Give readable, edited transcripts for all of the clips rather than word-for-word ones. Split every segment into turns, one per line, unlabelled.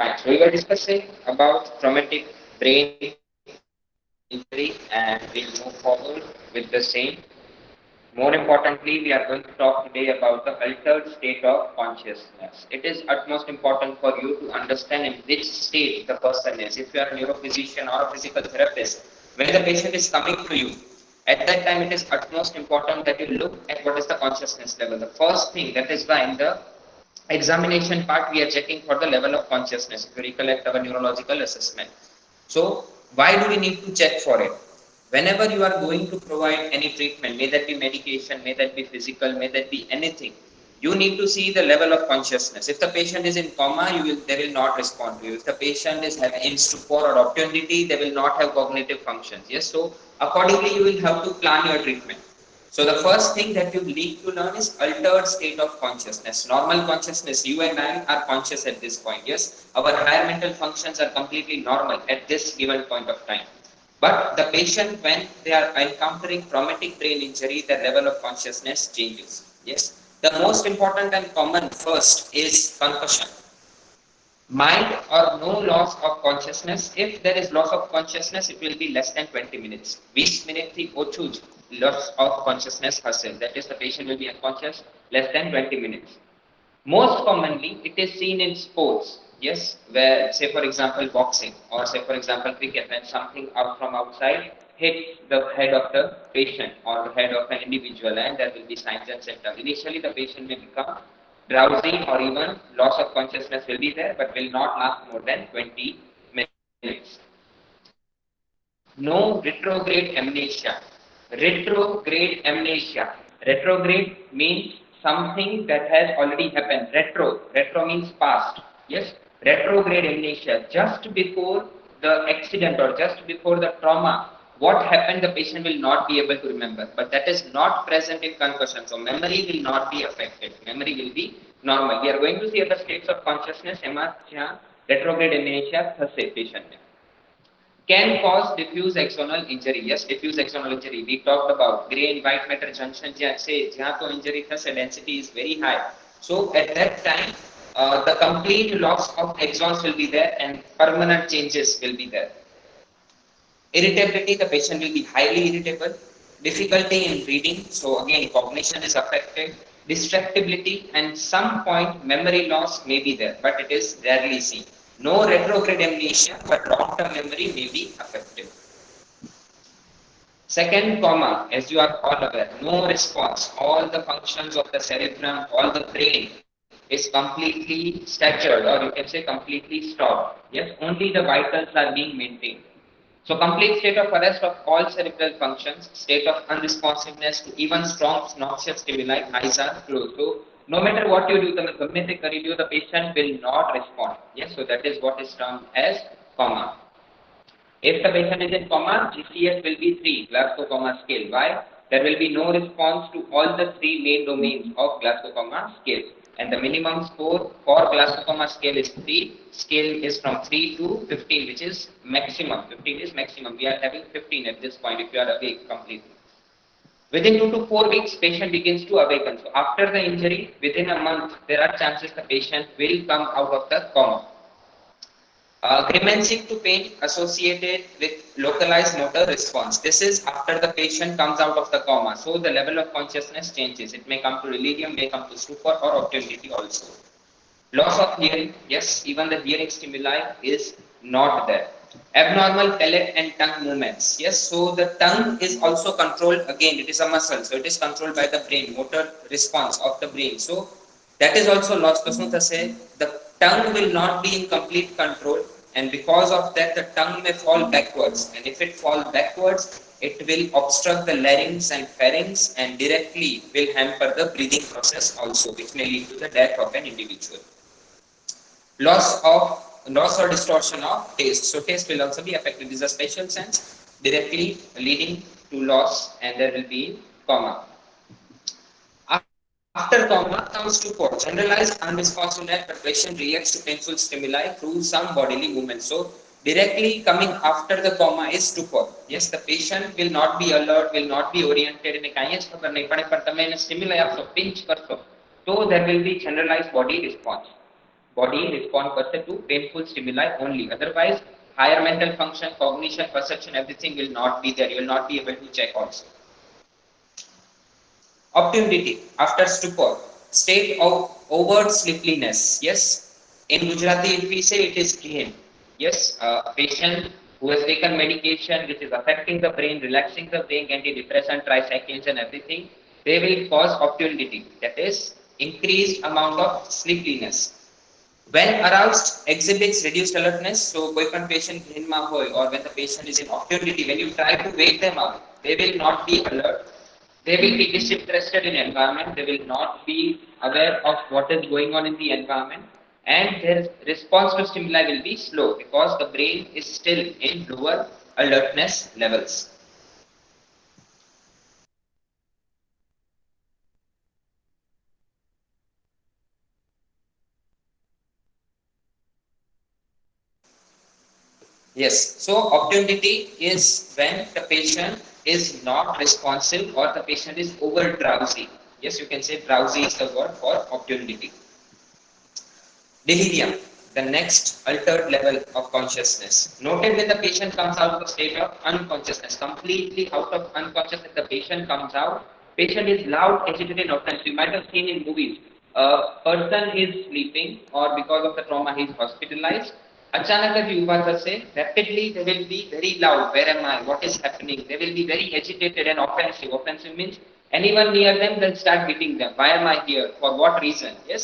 Fine. So we were discussing about traumatic brain injury and we'll move forward with the same. More importantly, we are going to talk today about the altered state of consciousness. It is utmost important for you to understand in which state the person is. If you are a neurophysician or a physical therapist, when the patient is coming to you, at that time it is utmost important that you look at what is the consciousness level. The first thing, that is why in the examination part we are checking for the level of consciousness if you recollect our neurological assessment. So why do we need to check for it? Whenever you are going to provide any treatment, may that be medication, may that be physical, may that be anything, you need to see the level of consciousness. If the patient is in coma, they will not respond to you. If the patient is having in stupor or obscurity, they will not have cognitive functions. Yes, so accordingly you will have to plan your treatment. So the first thing that you need to learn is altered state of consciousness. Normal consciousness, you and I are conscious at this point. Yes, our higher mental functions are completely normal at this given point of time. But the patient, when they are encountering traumatic brain injury, the level of consciousness changes. Yes, the most important and common first is concussion. Mild or no loss of consciousness. If there is loss of consciousness, it will be less than 20 minutes. 20 મિનિટથી ઓછું જ loss of consciousness હશે. That is, the patient will be unconscious less than 20 minutes. Most commonly, it is seen in sports. Yes, where, say for example, boxing or say for example, cricket, when something out from outside hits the head of the patient or the head of an individual, and there will be signs and symptoms. Initially, the patient may become drowsy or even loss of consciousness will be there, but will not last more than 20 minutes. No retrograde amnesia. Retrograde amnesia. Retrograde means something that has already happened. Retro means past. Yes, retrograde amnesia. Just before the accident or just before the trauma, what happened, the patient will not be able to remember. But that is not present in concussion. So memory will not be affected. Memory will be normal. We are going to see other states of consciousness. Retrograde amnesia thase patient can cause diffuse axonal injury. Yes, diffuse axonal injury. We talked about gray and white matter junction. Jhan to injury thase, density is very high. So at that time, the complete loss of axons will be there and permanent changes will be there. Irritability, the patient will be highly irritable. Difficulty in reading, so again cognition is affected. Distractibility, and some point memory loss may be there, but it is rarely seen. No retrograde amnesia, but long-term memory may be affected. Second, coma, as you are all aware, no response. All the functions of the cerebrum, all the brain is completely statured, or you can say completely stopped. Yes, only the vitals are being maintained. So complete state of arrest of all cerebral functions, state of unresponsiveness to even strong noxious stimuli, eyes are closed. So no matter what you do, the patient will not respond. Yes, so that is what is termed as coma. If the patient is in coma, GCS will be 3, Glasgow Coma Scale. Why? There will be no response to all the 3 main domains of Glasgow Coma Scale. And the minimum score for Glasgow Coma Scale is 3. Scale is from 3 to 15, which is maximum. 15 is maximum. We are having 15 at this point if you are awake completely. Within 2 to 4 weeks, patient begins to awaken. So after the injury, within a month, there are chances the patient will come out of the coma. Grimacing to pain associated with localized motor response. This is after the patient comes out of the coma. So the level of consciousness changes. It may come to delirium, may come to stupor or obscurity also. Loss of hearing. Yes, even the hearing stimuli is not there. Abnormal palate and tongue movements. Yes, so the tongue is also controlled. Again, it is a muscle. So it is controlled by the brain, motor response of the brain. So that is also lost. The tongue will not be in complete control, and because of that the tongue may fall backwards, and if it falls backwards it will obstruct the larynx and pharynx and directly will hamper the breathing process also, which may lead to the death of an individual. Loss or distortion of taste. So taste will also be affected. This is a special sense directly leading to loss, and there will be coma. After coma comes stupor. Generalized unresponsiveness, but patient reacts to painful stimuli through some bodily movement. So directly coming after the coma is stupor. Yes, the patient will not be alert, will not be oriented, and કાંઈ જ ખબર નહીં પડે, પણ તમે એને stimuli આપશો, pinch કરશો, તો there will be generalized body response. body respond કરશે to painful stimuli only. Otherwise, higher mental function, cognition, perception, everything will not be there. You will not be able to check also. Obtumbity after stupor, state of overt sleepiness. Yes, in Gujarati, if we say it is dream. Yes, a patient who has taken medication which is affecting the brain, relaxing the brain, antidepressant, tricyclines, and everything, they will cause obtumbity. That is increased amount of sleepiness. When aroused, exhibits reduced alertness. So, કોઈ પણ patient dreamમાં હોય or when the patient is in obscurity, when you try to wake them up, they will not be alert. They will be disinterested in environment. They will not be aware of what is going on in the environment, and their response to stimuli will be slow because the brain is still in lower alertness levels. Yes, so obtumbity is when the patient is not responsive or the patient is over drowsy. Yes, you can say drowsy is the word for obtumbity. Delirium, the next altered level of consciousness. Noted when the patient comes out of a state of unconsciousness, completely out of unconsciousness, the patient comes out. Patient is loud, agitated, offensive. You might have seen in movies. A person is sleeping or because of the trauma he is hospitalized. अचानक જ ઊભા થશે, rapidly they will be very loud. Where am I? What is happening? They will be very agitated and offensive. Offensive means anyone near them will start beating them. Why am I here? For what reason? Yes.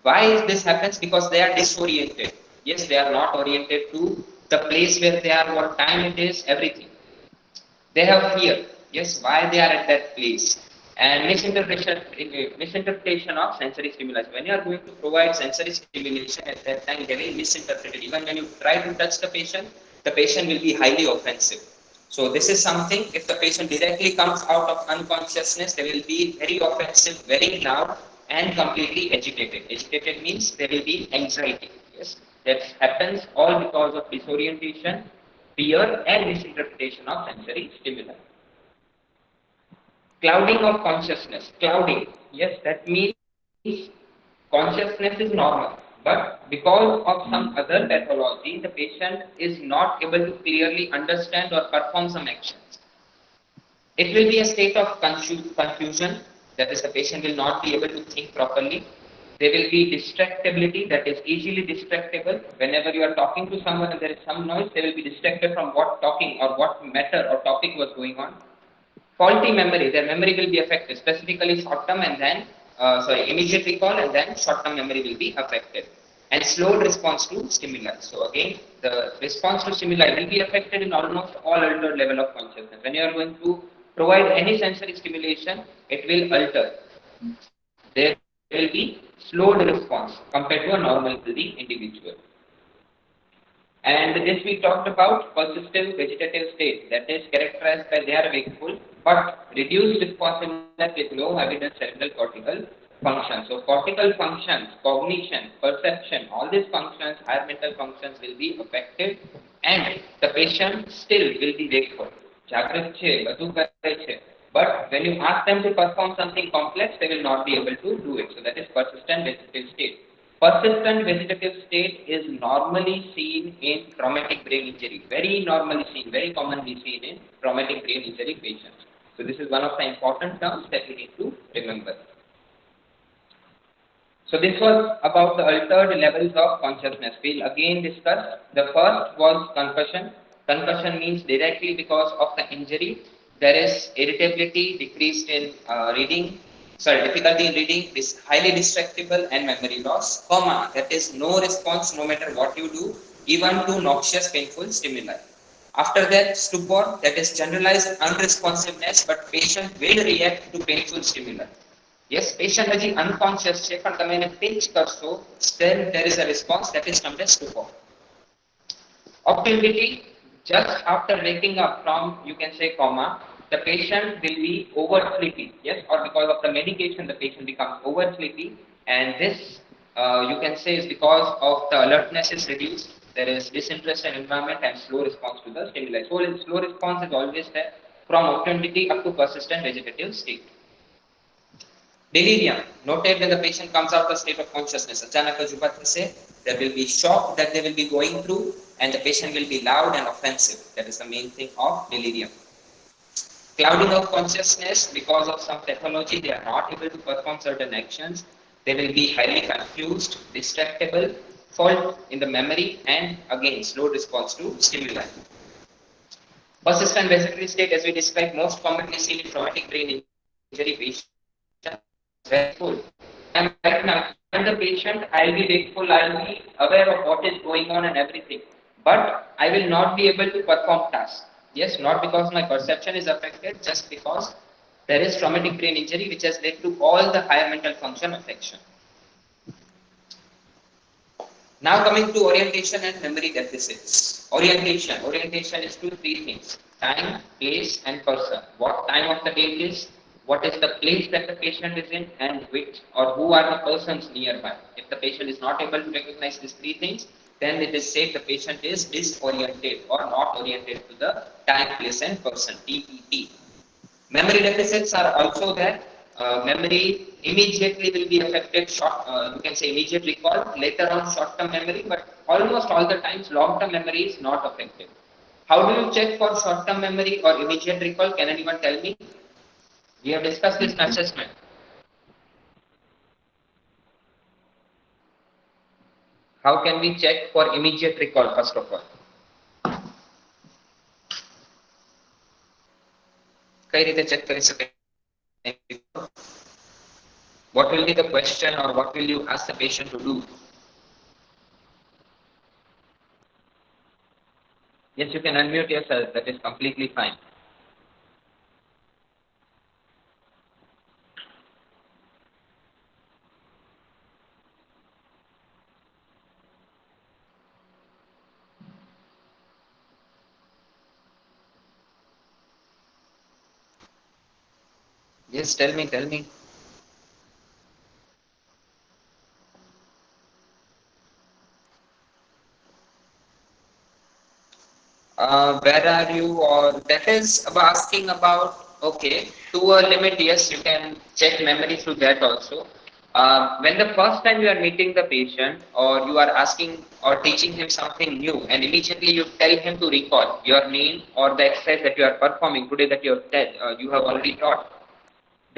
Why this happens? Because they are disoriented. Yes, they are not oriented to the place where they are, what time it is, everything. They have fear. Yes, why they are at that place. And misinterpretation of sensory stimulus. When you are going to provide sensory stimulation at that time, they will misinterpret it. Even when you try to touch the patient will be highly offensive. So this is something, if the patient directly comes out of unconsciousness, they will be very offensive, very loud, and completely agitated. Agitated means there will be anxiety. Yes, that happens all because of disorientation, fear, and misinterpretation of sensory stimuli. Clouding of consciousness. Clouding. Yes, that means consciousness is normal. But because of some other pathology, the patient is not able to clearly understand or perform some actions. It will be a state of confusion, that is, the patient will not be able to think properly. There will be distractibility, that is easily distractible. Whenever you are talking to someone and there is some noise, they will be distracted from what talking or what matter or topic was going on. Faulty memory, their memory will be affected, specifically short term and then, immediate recall and then short term memory will be affected. And slowed response to stimuli. So again, the response to stimuli will be affected in almost all altered level of consciousness. When you are going to provide any sensory stimulation, it will alter. There will be slowed response compared to a normal healthy individual. And this we talked about persistent vegetative state, that is characterized by they are wakeful but reduced responsiveness with low evidence cerebral cortical functions. So cortical functions, cognition, perception, all these functions, higher mental functions will be affected, and the patient still will be wakeful. જાગૃત છે, બધું કરે છે. But when you ask them to perform something complex, they will not be able to do it. So that is persistent vegetative state. Persistent vegetative state is normally seen in traumatic brain injury. Very normally seen, very commonly seen in traumatic brain injury patients. So this is one of the important terms that we need to remember. So this was about the altered levels of consciousness. We'll again discuss. The first was concussion. Concussion means directly because of the injury, there is irritability, decreased in difficulty in reading, highly distractible, and memory loss. Coma, that is no response no matter what you do, even to noxious, painful stimuli. After that, stupor, that is generalized unresponsiveness, but patient will react to painful stimuli. Yes, patient is unconscious, but તમે એને pinch કરશો, then there is a response that is termed as stupor. Obtumbity, just after waking up from, you can say, coma, the patient will be oversleepy. Yes, or because of the medication, the patient becomes oversleepy, and this you can say is because of the alertness is reduced. There is disinterest in environment and slow response to the stimuli. So slow response is always there from obtumbity up to persistent vegetative state. Delirium, noted when the patient comes out of the state of consciousness. अचानक જ ઊભા થશે, There will be shock that they will be going through, and the patient will be loud and offensive. That is the main thing of delirium. Clouding of consciousness, because of some pathology, they are not able to perform certain actions. They will be highly confused, distractible, fault in the memory, and again, slow response to stimuli. Persistent respiratory state, as we described, most commonly seen in traumatic brain injury patients, very full. I'm right now, when the patient, I'll be wakeful, I'll be aware of what is going on and everything, but I will not be able to perform tasks. Yes, not because my perception is affected, just because there is traumatic brain injury which has led to all the higher mental function affection. Now coming to orientation and memory deficits. Orientation is two, three things: time, place, and person. What time of the day it is, what is the place that the patient is in, and which or who are the persons nearby. If the patient is not able to recognize these three things, then it is said the patient is disoriented or not oriented to the time, place, and person. TPP. Memory deficits are also there. Memory immediately will be affected. You can say immediate recall. Later on, short-term memory, but almost all the times, long-term memory is not affected. How do you check for short-term memory or immediate recall? Can anyone tell me? We have discussed this in assessment. How can we check for immediate recall, first of all? કઈ રીતે check કરી શકાય? What will be the question or what will you ask the patient to do? Yes, you can unmute yourself. That is completely fine. Yes, tell me, tell me. Where are you? Or that is asking about, okay, to a limit, yes, you can check memory through that also. When the first time you are meeting the patient or you are asking or teaching him something new and immediately you tell him to recall your name or the exercise that you are performing today that you have already taught,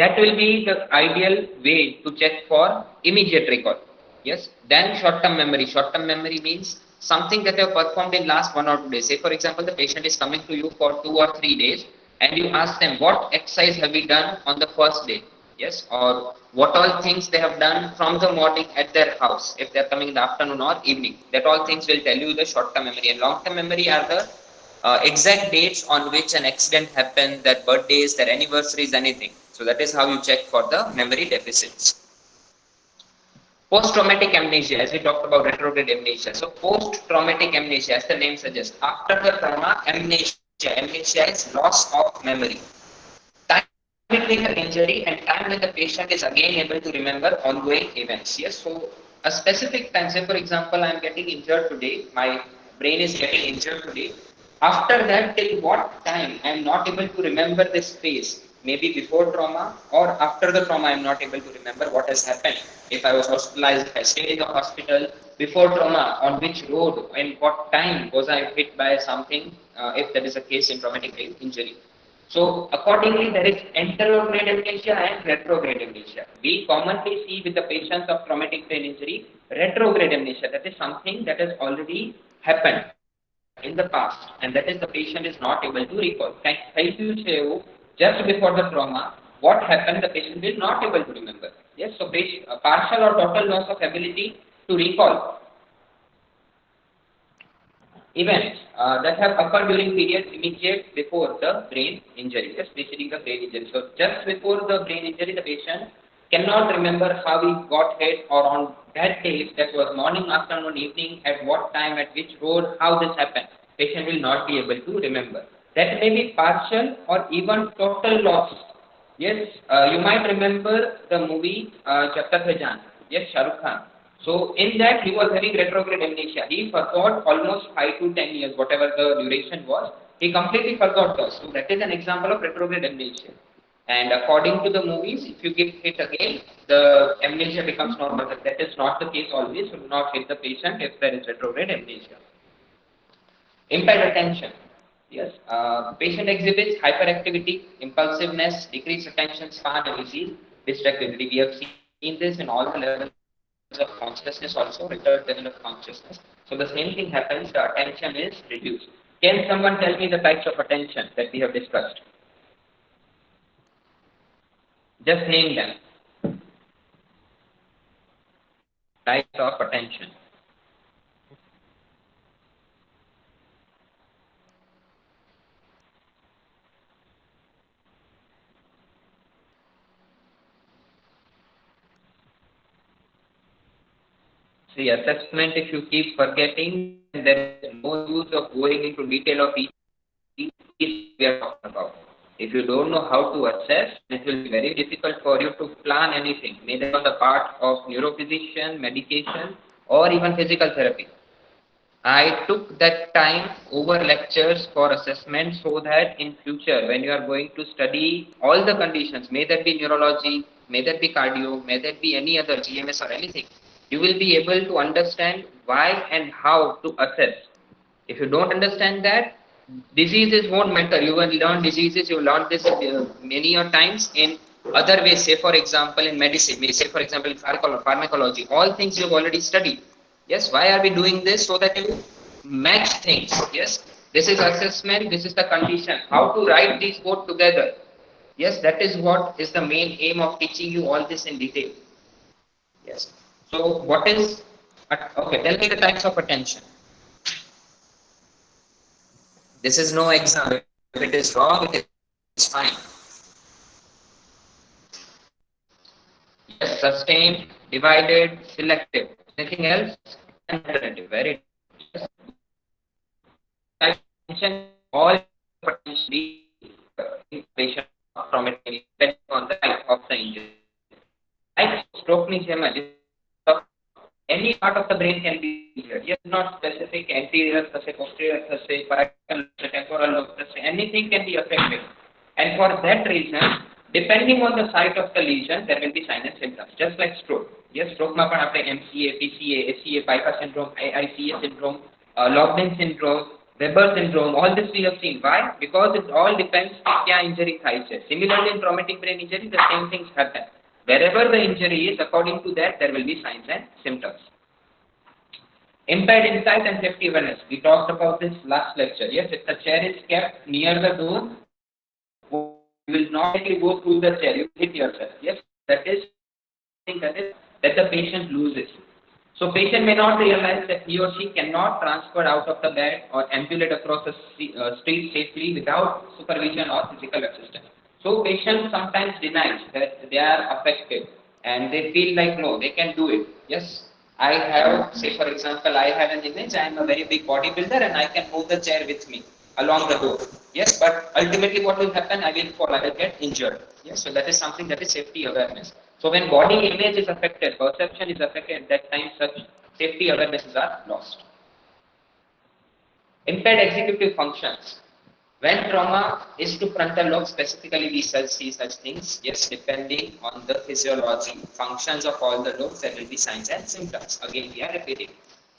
that will be the ideal way to check for immediate recall. Yes. Then short-term memory. Short-term memory means something that you have performed in last 1 or 2 days. Say for example, the patient is coming to you for 2 or 3 days and you ask them what exercise have we done on the first day. Yes. Or what all things they have done from the morning at their house. If they are coming in the afternoon or evening. That all things will tell you the short-term memory. And long-term memory are the exact dates on which an accident happened, their birthdays, their anniversaries, anything. So that is how you check for the memory deficits. Post-traumatic amnesia, as we talked about retrograde amnesia. So post-traumatic amnesia, as the name suggests, after the trauma, amnesia. Amnesia is loss of memory. Time between the injury and time when the patient is again able to remember ongoing events. Yes, so a specific time, say for example, I am getting injured today, my brain is getting injured today. After that, till what time I am not able to remember this phase. Maybe before trauma or after the trauma, I am not able to remember what has happened. If I was hospitalized, if I stayed in the hospital before trauma, on which road and what time was I hit by something, if that is a case in traumatic brain injury. So accordingly, there is anterograde amnesia and retrograde amnesia. We commonly see with the patients of traumatic brain injury, retrograde amnesia. That is something that has already happened in the past, and that is the patient is not able to recall. Thank you, Shehu. Just before the trauma, what happened, the patient is not able to remember. Yes, so partial or total loss of ability to recall events that have occurred during period immediate before the brain injury, just preceding the brain injury. So just before the brain injury, the patient cannot remember how he got hit or on that day, if that was morning, afternoon, evening, at what time, at which road, how this happened. Patient will not be able to remember. That may be partial or even total loss. Yes, you might remember the movie Jab Tak Hai Jaan. Yes, Shah Rukh Khan. So in that he was having retrograde amnesia. He forgot almost 5 to 10 years, whatever the duration was. He completely forgot those. So that is an example of retrograde amnesia. And according to the movies, if you get hit again, the amnesia becomes normal. But that is not the case always. So do not hit the patient if there is retrograde amnesia. Impaired attention. Yes, patient exhibits hyperactivity, impulsiveness, decreased attention span, and disease, distractibility. We have seen this in all the levels of consciousness also, retarded level of consciousness. So the same thing happens, the attention is reduced. Can someone tell me the types of attention that we have discussed? Just name them. Types of attention. See, assessment, if you keep forgetting, then there is no use of going into detail of each we are talking about. If you don't know how to assess, it will be very difficult for you to plan anything, neither on the part of neurophysician, medication, or even physical therapy. I took that time over lectures for assessment so that in future, when you are going to study all the conditions, may that be neurology, may that be cardio, may that be any other GMS or anything, you will be able to understand why and how to assess. If you don't understand that, diseases won't matter. You will learn diseases, you learn this many times in other ways. Say for example in medicine, say for example in pharmacology, all things you've already studied. Yes, why are we doing this? So that you match things. Yes, this is assessment, this is the condition. How to write these both together. Yes, that is what is the main aim of teaching you all this in detail. Yes. So what is, okay, tell me the types of attention. This is no exam. If it is wrong, it is fine. Yes, sustained, divided, selective. Anything else? Alternative. Very yes. Attention, all potentially patient from it depending on the type of the injury. Like stroke ની જેમ જ any part of the brain can be injured. Yes, not specific anterior thase, posterior thase, parietal thase, temporal lobe thase, anything can be affected. And for that reason, depending on the site of the lesion, there will be signs and symptoms. Just like stroke. Yes, stroke માં પણ આપણે MCA, PCA, ACA, bypass syndrome, AICA syndrome, Lobden syndrome, Weber syndrome, all this we have seen. Why? Because it all depends kya injury થાય છે. Similarly, in traumatic brain injury, the same things happen. Wherever the injury is, according to that, there will be signs and symptoms. Impaired insight and safety awareness. We talked about this last lecture. Yes, if the chair is kept near the door, you will not actually go through the chair. You hit yourself. Yes, that is that the patient loses. So patient may not realize that he or she cannot transfer out of the bed or ambulate across the street safely without supervision or physical assistance. So patient sometimes denies that they are affected and they feel like no, they can do it. Yes, I have, say for example, I have an image, I am a very big bodybuilder and I can move the chair with me along the door. Yes, but ultimately what will happen? I will fall, I will get injured. Yes, so that is something that is safety awareness. So when body image is affected, perception is affected, at that time such safety awarenesses are lost. Impaired executive functions. When trauma is to frontal lobe, specifically we shall see such things. Yes, depending on the physiology, functions of all the lobes, there will be signs and symptoms. Again, we are repeating.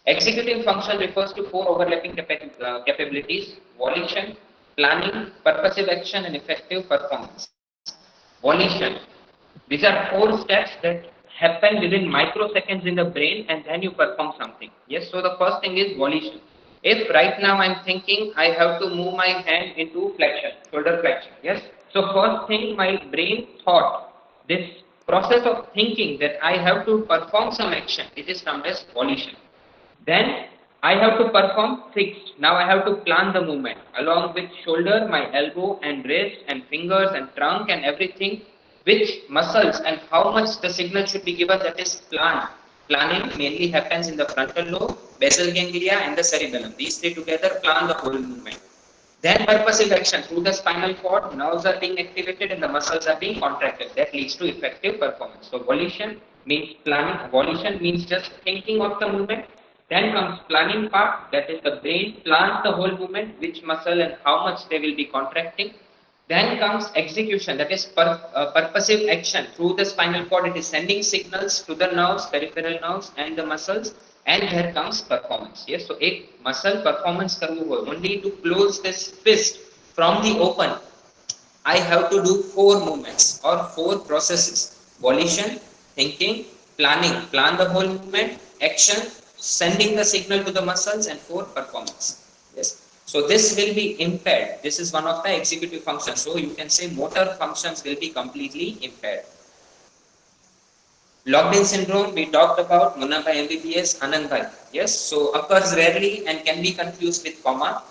Executive function refers to four overlapping capabilities: volition, planning, purposive action, and effective performance. Volition. These are four steps that happen within microseconds in the brain and then you perform something. Yes, so the first thing is volition. If right now I'm thinking I have to move my hand into flexion, shoulder flexion. Yes, so first thing my brain thought, this process of thinking that I have to perform some action, it is termed as volition. Then I have to perform fixed. Now I have to plan the movement along with shoulder, my elbow and wrist and fingers and trunk and everything, which muscles and how much the signal should be given, that is planned. Planning mainly happens in the frontal lobe, basal ganglia and the cerebellum. These three together plan the whole movement. Then purposive action through the spinal cord, nerves are being activated and the muscles are being contracted. That leads to effective performance. So volition means planning. Volition means just thinking of the movement. Then comes planning part, that is the brain plans the whole movement, which muscle and how much they will be contracting. Then comes execution, that is purposive action through the spinal cord. It is sending signals to the nerves, peripheral nerves, and the muscles. And there comes performance. Yes, so a muscle performance करनी हो, only to close this fist from the open, I have to do four movements or four processes: volition, thinking, planning, plan the whole movement, action, sending the signal to the muscles, and four, performance. Yes. So this will be impaired. This is one of the executive functions. So you can say motor functions will be completely impaired. Locked-in syndrome, we talked about, Munna Bhai MBBS, Anand Bhai. Yes, so occurs rarely and can be confused with coma.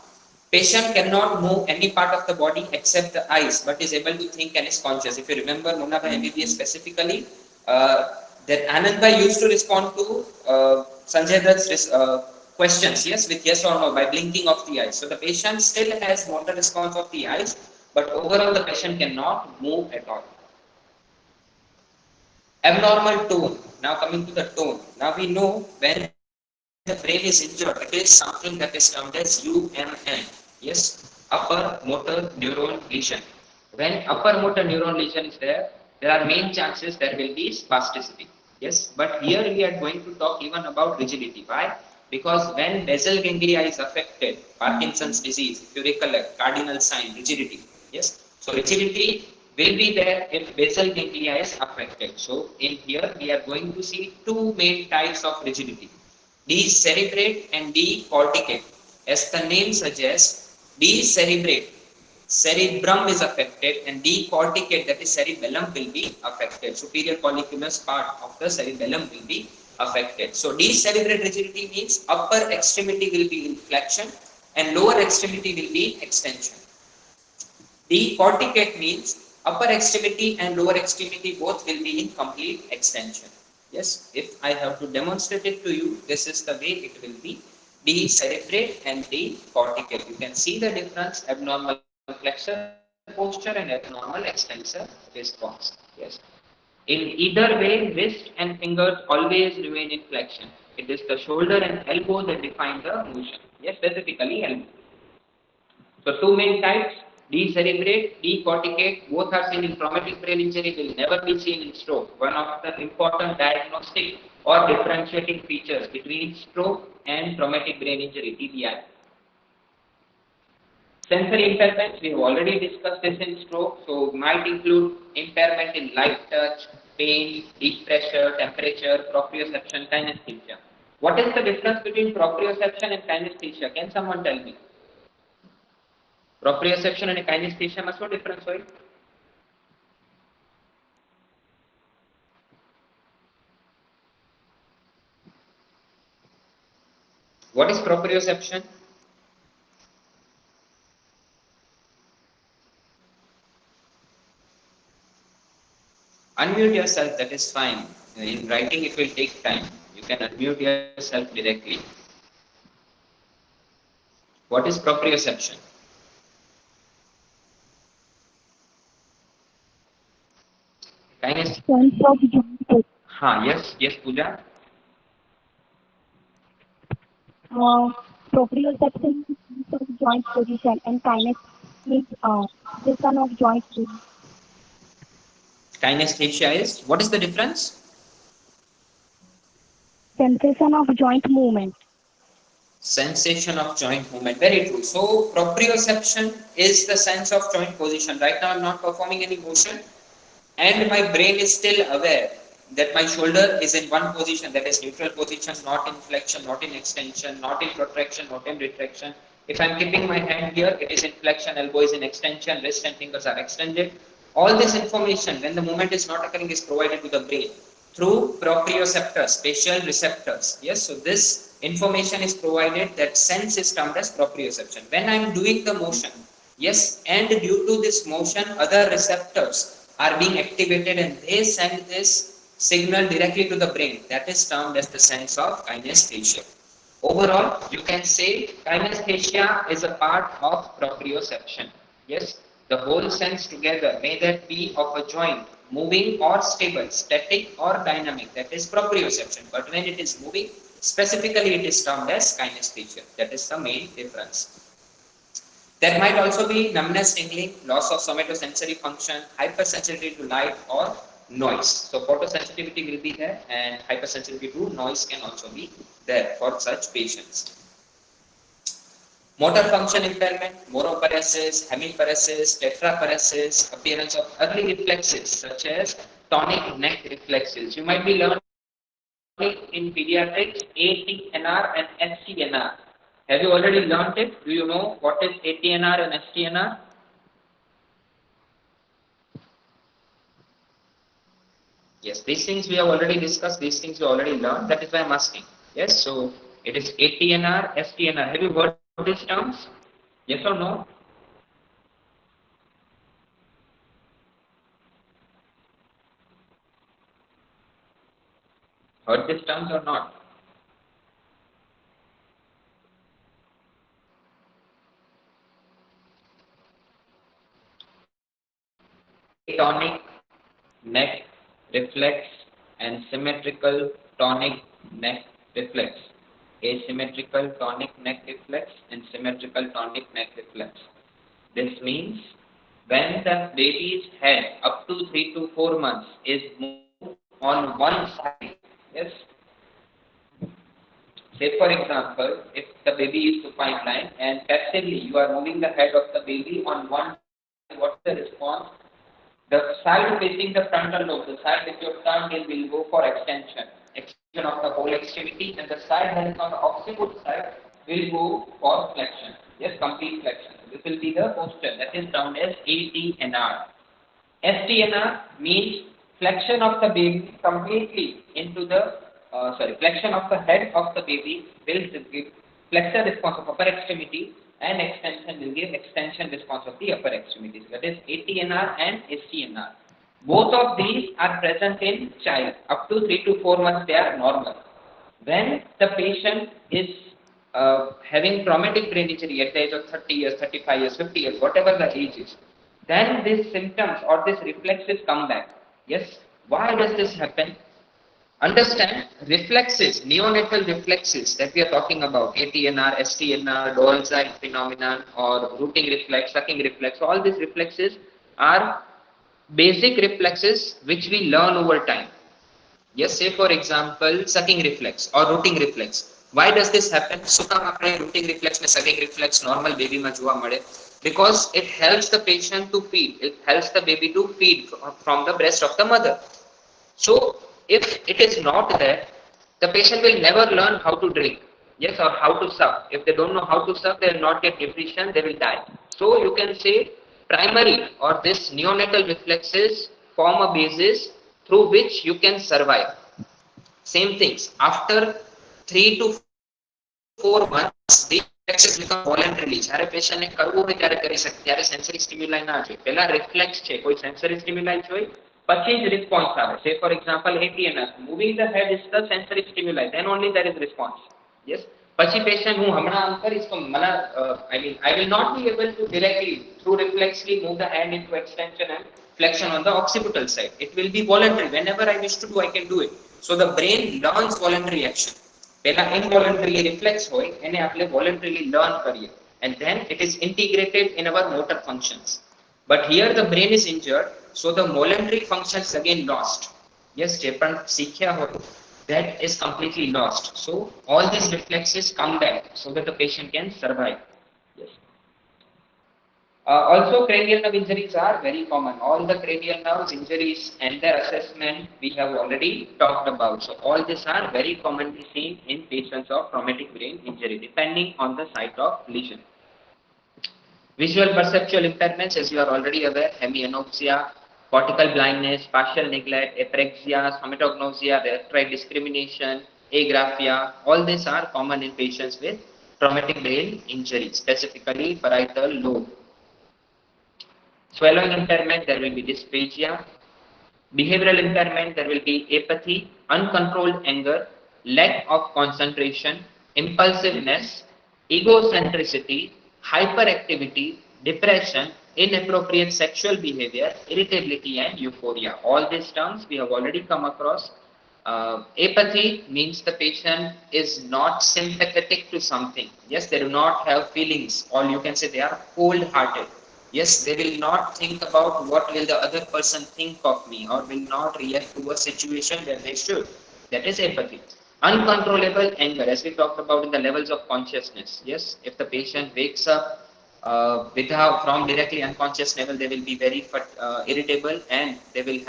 Patient cannot move any part of the body except the eyes, but is able to think and is conscious. If you remember Munna Bhai MBBS specifically, that Anand Bhai used to respond to Sanjay Dutt's questions, yes, with yes or no by blinking of the eyes. So the patient still has motor response of the eyes, but overall the patient cannot move at all. Abnormal tone. Now coming to the tone. Now we know when the brain is injured, it is something that is termed as UMN. Yes, upper motor neuron lesion. When upper motor neuron lesion is there are main chances there will be spasticity. Yes, but here we are going to talk even about rigidity. Why? Because when basal ganglia is affected, Parkinson's disease, if you recollect, cardinal sign, rigidity. Yes, so rigidity will be there if basal ganglia is affected. So in here we are going to see two main types of rigidity: decerebrate and decorticate. As the name suggests, decerebrate, cerebrum is affected, and decorticate, that is cerebellum, will be affected. Superior colliculus part of the cerebellum will be affected. So decerebrate rigidity means upper extremity will be in flexion and lower extremity will be extension. Decorticate means upper extremity and lower extremity both will be in complete extension. Yes, if I have to demonstrate it to you, this is the way it will be: decerebrate and decorticate. You can see the difference: abnormal flexor posture and abnormal extensor response. Yes. In either way, wrist and fingers always remain in flexion. It is the shoulder and elbow that define the motion. Yes, specifically elbow. So two main types: decerebrate, decorticate. Both are seen in traumatic brain injury, will never be seen in stroke. One of the important diagnostic or differentiating features between stroke and traumatic brain injury, TBI. Sensory impairment, we have already discussed this in stroke, so might include impairment in light touch, pain, deep pressure, temperature, proprioception, kinesthesia. What is the difference between proprioception and kinesthesia? Can someone tell me? Proprioception and kinesthesia must no difference, right? What is proprioception? Unmute yourself, that is fine. In writing, it will take time. You can unmute yourself directly. What is proprioception? Kinesthesia.
Sense of joint,
Yes, Pooja.
proprioception is sense of joint position, and kinesthesia means sensation of joint movement.
Kinesthesia is, what is the difference?
Sensation of joint movement.
Sensation of joint movement. Very true. So proprioception is the sense of joint position. Right now I'm not performing any motion and my brain is still aware that my shoulder is in one position, that is neutral position, not in flexion, not in extension, not in protraction, not in retraction. If I'm keeping my hand here, it is in flexion, elbow is in extension, wrist and fingers are extended. All this information, when the movement is not occurring, is provided to the brain through proprioceptors, spatial receptors. Yes, so this information is provided, that sense is termed as proprioception. When I'm doing the motion, yes, and due to this motion, other receptors are being activated and they send this signal directly to the brain. That is termed as the sense of kinesthesia. Overall, you can say kinesthesia is a part of proprioception. Yes, the whole sense together, may that be of a joint, moving or stable, static or dynamic, that is proprioception. But when it is moving, specifically it is termed as kinesthesia. That is the main difference. There might also be numbness, tingling, loss of somatosensory function, hypersensitivity to light or noise. So photosensitivity will be there, and hypersensitivity to noise can also be there for such patients. Motor function impairment, moroparesis, hemiparesis, tetraparesis, appearance of early reflexes such as tonic neck reflexes. You might be learning in pediatrics ATNR and STNR. Have you already learned it? Do you know what is ATNR and STNR? Yes, these things we have already discussed, these things we already learned. That is why I'm asking. Yes, so it is ATNR, STNR. Have you heard these terms? Yes or no? Heard these terms or not? Atonic neck reflex and symmetrical tonic neck reflex. Asymmetrical tonic neck reflex and symmetrical tonic neck reflex. This means when the baby's head up to 3 to 4 months is moved on one side, yes. Say for example, if the baby is supine blind and passively you are moving the head of the baby on one side, what's the response? The side facing the frontal lobe, the side with your tongue in will go for extension, extension of the whole extremity, and the side that is on the occipital side will go for flexion. Yes, complete flexion. This will be the posture that is termed as ATNR. STNR means flexion of the baby completely into the flexion of the head of the baby will give flexor response of upper extremity, and extension will give extension response of the upper extremities. That is ATNR and STNR. Both of these are present in child. Up to 3 to 4 months they are normal. When the patient is having traumatic brain injury at the age of 30 years, 35 years, 50 years, whatever the age is, then these symptoms or these reflexes come back. Yes, why does this happen? Understand reflexes, neonatal reflexes that we are talking about, ATNR, STNR, Doyle-Zeit phenomenon, or rooting reflex, sucking reflex, all these reflexes are basic reflexes which we learn over time. Yes, say for example, sucking reflex or rooting reflex. Why does this happen? શું કામ આપણે rooting reflex ને sucking reflex normal baby માં જોવા મળે? Because it helps the patient to feed. It helps the baby to feed from the breast of the mother. So if it is not there, the patient will never learn how to drink. Yes, or how to suck. If they don't know how to suck, they will not get nutrition, they will die. So you can say primary or this neonatal reflexes form a basis through which you can survive. Same things. After 3 to 4 months, the reflexes become voluntarily. જ્યારે પેશન્ટને કરવું હોય ત્યારે કરી શકે. ત્યારે sensory stimuli ના જોઈએ. પહેલા રિફ્લેક્સ છે, કોઈ સેન્સરી સ્ટિમ્યુલાઈ જોઈ, પછી જ રિસ્પોન્સ આવે. Say for example, ATNR. Moving the head is the sensory stimuli. Then only there is response. Yes. પછી પેશન્ટ હું હમણાં આમ કરીશ તો મને I will not be able to directly through reflexly move the hand into extension and flexion on the occipital side. It will be voluntary. Whenever I wish to do, I can do it. So the brain learns voluntary action. પહેલા involuntarily reflex હોય એને આપણે voluntarily learn કરીએ, and then it is integrated in our motor functions. But here the brain is injured, so the voluntary functions again lost. Yes, જે પણ શીખ્યા હોય that is completely lost. So all these reflexes come back so that the patient can survive. Yes. Also, cranial nerve injuries are very common. All the cranial nerves injuries and their assessment we have already talked about. So all these are very commonly seen in patients of traumatic brain injury, depending on the site of lesion. Visual perceptual impairments, as you are already aware, hemianopsia, cortical blindness, partial neglect, apraxia, somatognosia, rectoid discrimination, agraphia, all these are common in patients with traumatic brain injury, specifically parietal lobe. Swallowing impairment, there will be dysphagia. Behavioral impairment, there will be apathy, uncontrolled anger, lack of concentration, impulsiveness, egocentricity, hyperactivity, depression, inappropriate sexual behavior, irritability, and euphoria. All these terms we have already come across Apathy means the patient is not sympathetic to something. Yes, they do not have feelings, or you can say they are cold-hearted. Yes, they will not think about what will the other person think of me, or will not react to a situation where they should. That is apathy. Uncontrollable anger, as we talked about in the levels of consciousness. Yes, if the patient wakes up without from directly unconscious level, they will be very irritable, and they will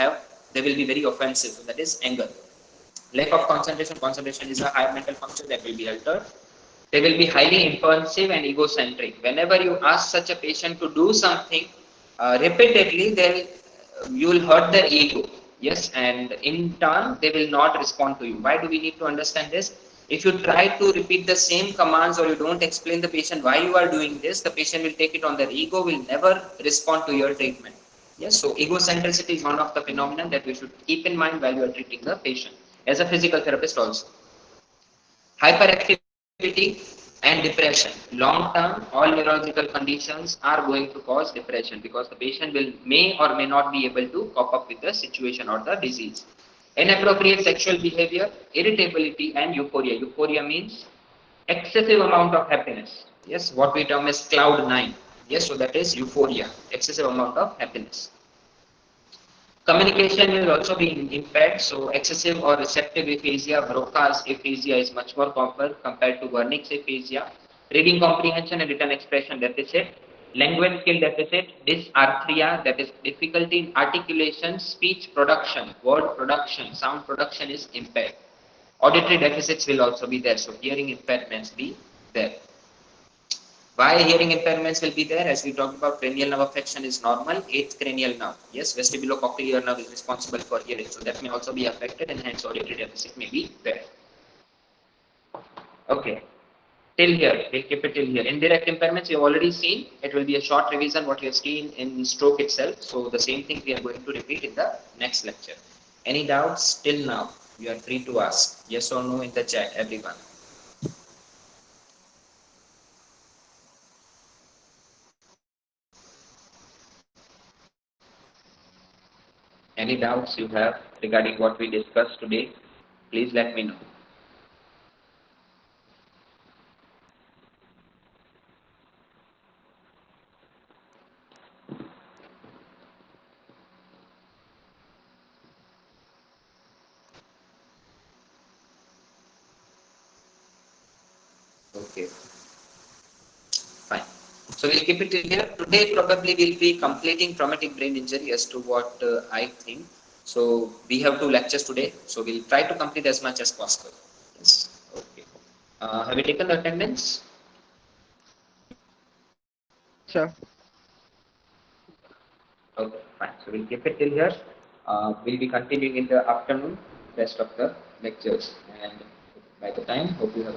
be very offensive. So that is anger. Lack of concentration. Concentration is a higher mental function that will be altered. They will be highly impulsive and egocentric. Whenever you ask such a patient to do something repeatedly, you will hurt their ego. Yes, and in turn, they will not respond to you. Why do we need to understand this? If you try to repeat the same commands, or you don't explain the patient why you are doing this, the patient will take it on their ego, will never respond to your treatment. Yes, so egocentricity is one of the phenomena that we should keep in mind while you are treating the patient. As a physical therapist also. Hyperactivity and depression. Long term, all neurological conditions are going to cause depression, because the patient may or may not be able to cope up with the situation or the disease. Inappropriate sexual behavior, irritability, and euphoria. Euphoria means excessive amount of happiness. Yes, what we term as cloud nine. Yes, so that is euphoria, excessive amount of happiness. Communication will also be impaired. So excessive or receptive aphasia, Broca's aphasia is much more common compared to Wernicke's aphasia. Reading comprehension and written expression deficit. Language skill deficit, dysarthria, that is difficulty in articulation, speech production, word production, sound production is impaired. Auditory deficits will also be there. So hearing impairments be there. Why hearing impairments will be there? As we talked about, cranial nerve affection is normal. Eighth cranial nerve. Yes, vestibulocochlear nerve is responsible for hearing. So that may also be affected, and hence auditory deficit may be there. Okay. Till here, we'll keep it till here. Indirect impairments, you've already seen. It will be a short revision what you have seen in stroke itself. So the same thing we are going to repeat in the next lecture. Any doubts till now? You are free to ask. Yes or no in the chat, everyone. Any doubts you have regarding what we discussed today, please let me know. Okay, fine. So we'll keep it here. Today probably we'll be completing traumatic brain injury as to what I think. So we have 2 lectures today. So we'll try to complete as much as possible. Yes. Okay. Have you taken the attendance?
Sure.
Okay, fine. So we'll keep it till here. We'll be continuing in the afternoon, rest of the lectures. And by the time, hope you have a